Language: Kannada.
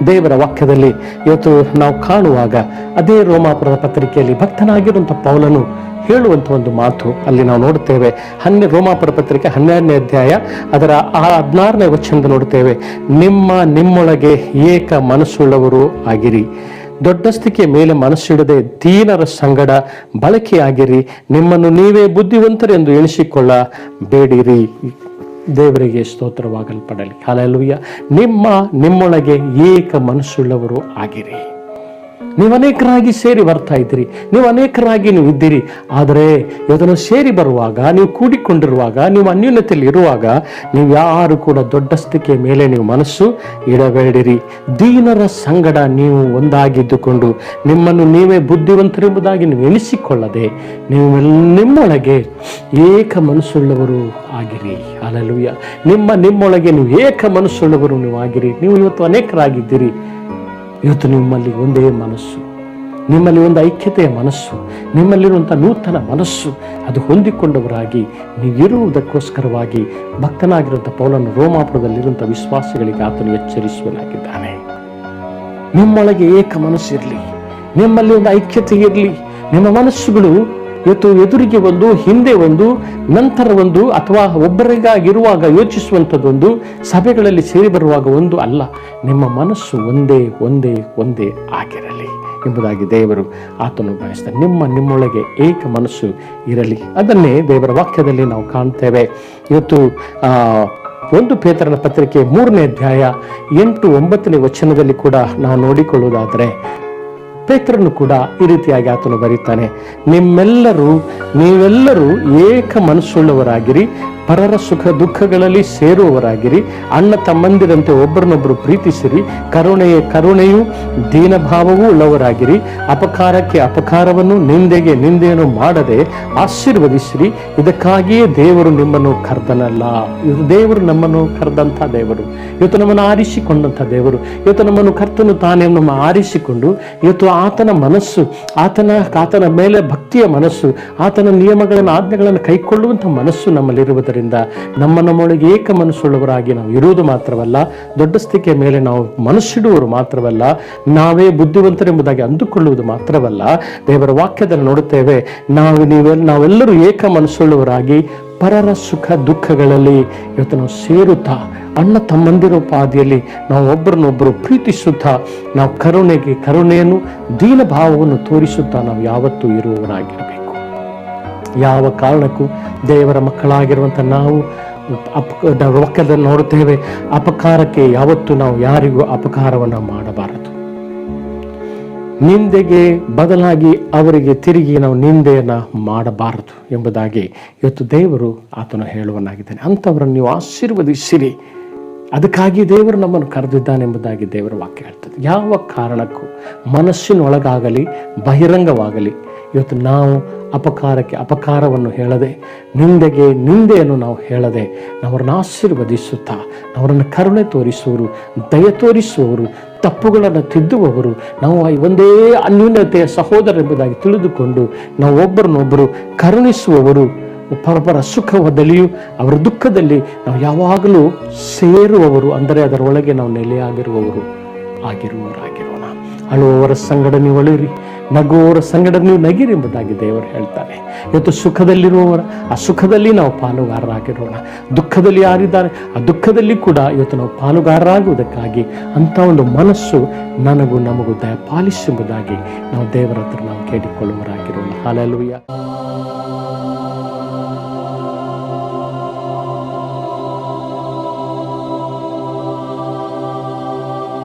ದೇವರ ವಾಕ್ಯದಲ್ಲಿ ಇವತ್ತು ನಾವು ಕಾಣುವಾಗ ಅದೇ ರೋಮಾಪುರದ ಪತ್ರಿಕೆಯಲ್ಲಿ ಭಕ್ತನಾಗಿರುವಂಥ ಪೌಲನು ಹೇಳುವಂಥ ಒಂದು ಮಾತು ಅಲ್ಲಿ ನಾವು ನೋಡುತ್ತೇವೆ. ರೋಮಾಪುರ ಪತ್ರಿಕೆ 12ನೇ ಅಧ್ಯಾಯ ಅದರ 16ನೇ ವಚನದ ನೋಡುತ್ತೇವೆ. ನಿಮ್ಮೊಳಗೆ ಏಕ ಮನಸ್ಸುಳ್ಳವರು ಆಗಿರಿ, ದೊಡ್ಡಸ್ತಿಕೆ ಮೇಲೆ ಮನಸ್ಸಿಡದೆ ದೀನರ ಸಂಗಡ ಬಳಕೆಯಾಗಿರಿ, ನಿಮ್ಮನ್ನು ನೀವೇ ಬುದ್ಧಿವಂತರೆಂದು ಎಣಿಸಿಕೊಳ್ಳಬೇಡಿರಿ. ದೇವರಿಗೆ ಸ್ತೋತ್ರವಾಗಲ್ಪಡಲಿ. ಹಲ್ಲೆಲೂಯಾ. ನಿಮ್ಮೊಳಗೆ ಏಕ ಮನಸ್ಸುಳ್ಳವರು ಆಗಿರಿ. ನೀವು ಅನೇಕರಾಗಿ ಸೇರಿ ಬರ್ತಾ ಇದ್ದೀರಿ, ನೀವು ಅನೇಕರಾಗಿ ನೀವು ಇದ್ದೀರಿ. ಆದರೆ ಇದನ್ನು ಸೇರಿ ಬರುವಾಗ, ನೀವು ಕೂಡಿಕೊಂಡಿರುವಾಗ, ನೀವು ಅನ್ಯೂನ್ಯತೆಯಲ್ಲಿ ಇರುವಾಗ ನೀವು ಯಾರು ಕೂಡ ದೊಡ್ಡಸ್ತಿಕೆ ಮೇಲೆ ನೀವು ಮನಸ್ಸು ಇಡಬೇಡಿರಿ. ದೀನರ ಸಂಗಡ ನೀವು ಒಂದಾಗಿದ್ದುಕೊಂಡು ನಿಮ್ಮನ್ನು ನೀವೇ ಬುದ್ಧಿವಂತರೆಂಬುದಾಗಿ ನೀವು ಎಣಿಸಿಕೊಳ್ಳದೆ ನಿಮ್ಮೊಳಗೆ ಏಕ ಮನಸ್ಸುಳ್ಳವರು ಆಗಿರಿ. ಹಲ್ಲೆಲೂಯಾ. ನಿಮ್ಮೊಳಗೆ ನೀವು ಏಕ ಮನಸ್ಸುಳ್ಳವರು ನೀವು ಆಗಿರಿ. ನೀವು ಇವತ್ತು ಅನೇಕರಾಗಿದ್ದೀರಿ. ಇವತ್ತು ನಿಮ್ಮಲ್ಲಿ ಒಂದೇ ಮನಸ್ಸು, ನಿಮ್ಮಲ್ಲಿ ಒಂದು ಐಕ್ಯತೆಯ ಮನಸ್ಸು, ನಿಮ್ಮಲ್ಲಿರುವಂಥ ನೂತನ ಮನಸ್ಸು ಅದು ಹೊಂದಿಕೊಂಡವರಾಗಿ ನೀವಿರುವುದಕ್ಕೋಸ್ಕರವಾಗಿ ಭಕ್ತನಾಗಿರುವಂಥ ಪೌಲನು ರೋಮಾಪುರದಲ್ಲಿರುವಂಥ ವಿಶ್ವಾಸಿಗಳಿಗೆ ಆತನು ಎಚ್ಚರಿಸುವನಾಗಿದ್ದಾನೆ. ನಿಮ್ಮೊಳಗೆ ಏಕ ಮನಸ್ಸು ಇರಲಿ, ನಿಮ್ಮಲ್ಲಿ ಒಂದು ಐಕ್ಯತೆ ಇರಲಿ. ನಿಮ್ಮ ಮನಸ್ಸುಗಳು ಇವತ್ತು ಎದುರಿಗೆ ಒಂದು, ಹಿಂದೆ ಒಂದು, ನಂತರ ಒಂದು, ಅಥವಾ ಒಬ್ಬರಿಗಾಗಿರುವಾಗ ಯೋಚಿಸುವಂಥದ್ದೊಂದು, ಸಭೆಗಳಲ್ಲಿ ಸೇರಿ ಬರುವಾಗ ಒಂದು ಅಲ್ಲ. ನಿಮ್ಮ ಮನಸ್ಸು ಒಂದೇ ಆಗಿರಲಿ ಎಂಬುದಾಗಿ ದೇವರು ಆತನು ಬಯಸ್ತಾನೆ. ನಿಮ್ಮೊಳಗೆ ಏಕ ಮನಸ್ಸು ಇರಲಿ. ಅದನ್ನೇ ದೇವರ ವಾಕ್ಯದಲ್ಲಿ ನಾವು ಕಾಣ್ತೇವೆ. ಇವತ್ತು 1 ಪೇತ್ರನ ಪತ್ರಿಕೆ 3ನೇ ಅಧ್ಯಾಯ 8-9ನೇ ವಚನದಲ್ಲಿ ಕೂಡ ನಾವು ನೋಡಿಕೊಳ್ಳುವುದಾದರೆ ಪೇತ್ರನು ಕೂಡ ಈ ರೀತಿಯಾಗಿ ಆತನು ಬರೀತಾನೆ. ನೀವೆಲ್ಲರೂ ಏಕ ಮನಸ್ಸುಳ್ಳವರಾಗಿರಿ, ಪರರ ಸುಖ ದುಃಖಗಳಲ್ಲಿ ಸೇರುವವರಾಗಿರಿ, ಅಣ್ಣ ತಮ್ಮಂದಿರಂತೆ ಒಬ್ಬರನ್ನೊಬ್ಬರು ಪ್ರೀತಿಸಿರಿ, ಕರುಣೆಯು ದೀನಭಾವವೂ ಉಳ್ಳವರಾಗಿರಿ, ಅಪಕಾರಕ್ಕೆ ಅಪಕಾರವನ್ನು, ನಿಂದೆಗೆ ನಿಂದೆಯನ್ನು ಮಾಡದೆ ಆಶೀರ್ವದಿಸಿರಿ. ಇದಕ್ಕಾಗಿಯೇ ದೇವರು ನಿಮ್ಮನ್ನು ಕರೆದನಲ್ಲ. ಇದು ದೇವರು ನಮ್ಮನ್ನು ಕರೆದಂಥ ದೇವರು, ಇವತ್ತು ನಮ್ಮನ್ನು ಆರಿಸಿಕೊಂಡಂಥ ದೇವರು. ಇವತ್ತು ನಮ್ಮನ್ನು ಕರ್ತನು ತಾನೇ ನಮ್ಮ ಆರಿಸಿಕೊಂಡು ಇವತ್ತು ಆತನ ಮನಸ್ಸು, ಆತನ ಮೇಲೆ ಭಕ್ತಿಯ ಮನಸ್ಸು, ಆತನ ನಿಯಮಗಳನ್ನು ಆಜ್ಞೆಗಳನ್ನು ಕೈಕೊಳ್ಳುವಂಥ ಮನಸ್ಸು ನಮ್ಮಲ್ಲಿರುವುದರಿಂದ ನಮ್ಮೊಳಗೆ ಏಕ ಮನಸ್ಸುಳ್ಳವರಾಗಿ ನಾವು ಇರುವುದು ಮಾತ್ರವಲ್ಲ, ದೊಡ್ಡಸ್ತಿಕೆ ಮೇಲೆ ನಾವು ಮನಸ್ಸಿಡುವರು ಮಾತ್ರವಲ್ಲ, ನಾವೇ ಬುದ್ಧಿವಂತರೆಂಬುದಾಗಿ ಅಂದುಕೊಳ್ಳುವುದು ಮಾತ್ರವಲ್ಲ. ದೇವರ ವಾಕ್ಯದಲ್ಲಿ ನೋಡುತ್ತೇವೆ, ನಾವೆಲ್ಲರೂ ಏಕ ಮನಸ್ಸುಳ್ಳವರಾಗಿ ಪರರ ಸುಖ ದುಃಖಗಳಲ್ಲಿ ಇವತ್ತು ನಾವು ಸೇರುತ್ತಾ, ಅಣ್ಣ ತಮ್ಮಂದಿರೋಪಾದಿಯಲ್ಲಿ ನಾವು ಒಬ್ಬರನ್ನೊಬ್ಬರು ಪ್ರೀತಿಸುತ್ತಾ, ನಾವು ಕರುಣೆಯನ್ನು ದೀನ ಭಾವವನ್ನು ತೋರಿಸುತ್ತಾ ನಾವು ಯಾವತ್ತೂ ಇರುವವರಾಗಿರಬೇಕು. ಯಾವ ಕಾರಣಕ್ಕೂ ದೇವರ ಮಕ್ಕಳಾಗಿರುವಂಥ ನಾವು ವಾಕ್ಯದಲ್ಲಿ ನೋಡುತ್ತೇವೆ, ಅಪಕಾರಕ್ಕೆ ಯಾವತ್ತೂ ನಾವು ಯಾರಿಗೂ ಅಪಕಾರವನ್ನು ಮಾಡಬಾರದು. ನಿಂದೆಗೆ ಬದಲಾಗಿ ಅವರಿಗೆ ತಿರುಗಿ ನಾವು ನಿಂದೆಯನ್ನು ಮಾಡಬಾರದು ಎಂಬುದಾಗಿ ಇವತ್ತು ದೇವರು ಆತನು ಹೇಳುವನಾಗಿದ್ದಾನೆ. ಅಂಥವರನ್ನು ನೀವು ಆಶೀರ್ವದಿಸಿರಿ, ಅದಕ್ಕಾಗಿ ದೇವರು ನಮ್ಮನ್ನು ಕರೆದಿದ್ದಾನೆಂಬುದಾಗಿ ದೇವರ ವಾಕ್ಯ ಹೇಳ್ತದೆ. ಯಾವ ಕಾರಣಕ್ಕೂ ಮನಸ್ಸಿನೊಳಗಾಗಲಿ ಬಹಿರಂಗವಾಗಲಿ ಇವತ್ತು ನಾವು ಅಪಕಾರಕ್ಕೆ ಅಪಕಾರವನ್ನು ಹೇಳದೆ, ನಿಂದೆಗೆ ನಿಂದೆಯನ್ನು ನಾವು ಹೇಳದೆ, ಅವರನ್ನು ಆಶೀರ್ವದಿಸುತ್ತಾ, ಅವರನ್ನು ಕರುಣೆ ತೋರಿಸುವವರು, ದಯ ತೋರಿಸುವವರು, ತಪ್ಪುಗಳನ್ನು ತಿದ್ದುವವರು, ನಾವು ಒಂದೇ ಅನ್ಯೂನ್ಯತೆಯ ಸಹೋದರರೆಂಬುದಾಗಿ ತಿಳಿದುಕೊಂಡು ನಾವು ಒಬ್ಬರನ್ನೊಬ್ಬರು ಕರುಣಿಸುವವರು, ಪರಪರ ಸುಖದಲ್ಲಿಯೂ ಅವರ ದುಃಖದಲ್ಲಿ ನಾವು ಯಾವಾಗಲೂ ಸೇರುವವರು, ಅಂದರೆ ಅದರೊಳಗೆ ನಾವು ನೆಲೆಯಾಗಿರುವವರಾಗಿರೋಣ. ಅಳುವವರ ಸಂಗಡ ನೀವು ಅಳುವಿರಿ, ನಗುವವರ ಸಂಗಡ ನೀವು ನಗಿರಿ ಎಂಬುದಾಗಿ ದೇವರು ಹೇಳ್ತಾರೆ. ಇವತ್ತು ಸುಖದಲ್ಲಿರುವವರ ಆ ಸುಖದಲ್ಲಿ ನಾವು ಪಾಲುಗಾರರಾಗಿರೋಣ, ದುಃಖದಲ್ಲಿ ಯಾರಿದ್ದಾರೆ ಆ ದುಃಖದಲ್ಲಿ ಕೂಡ ಇವತ್ತು ನಾವು ಪಾಲುಗಾರರಾಗುವುದಕ್ಕಾಗಿ ಅಂಥ ಒಂದು ಮನಸ್ಸು ನಮಗೂ ದಯಪಾಲಿಸೆಂಬುದಾಗಿ ನಾವು ದೇವರ ಹತ್ರ ನಾವು ಕೇಳಿಕೊಳ್ಳುವವರಾಗಿರೋಣ. ಹಲ್ಲೆಲೂಯಾ.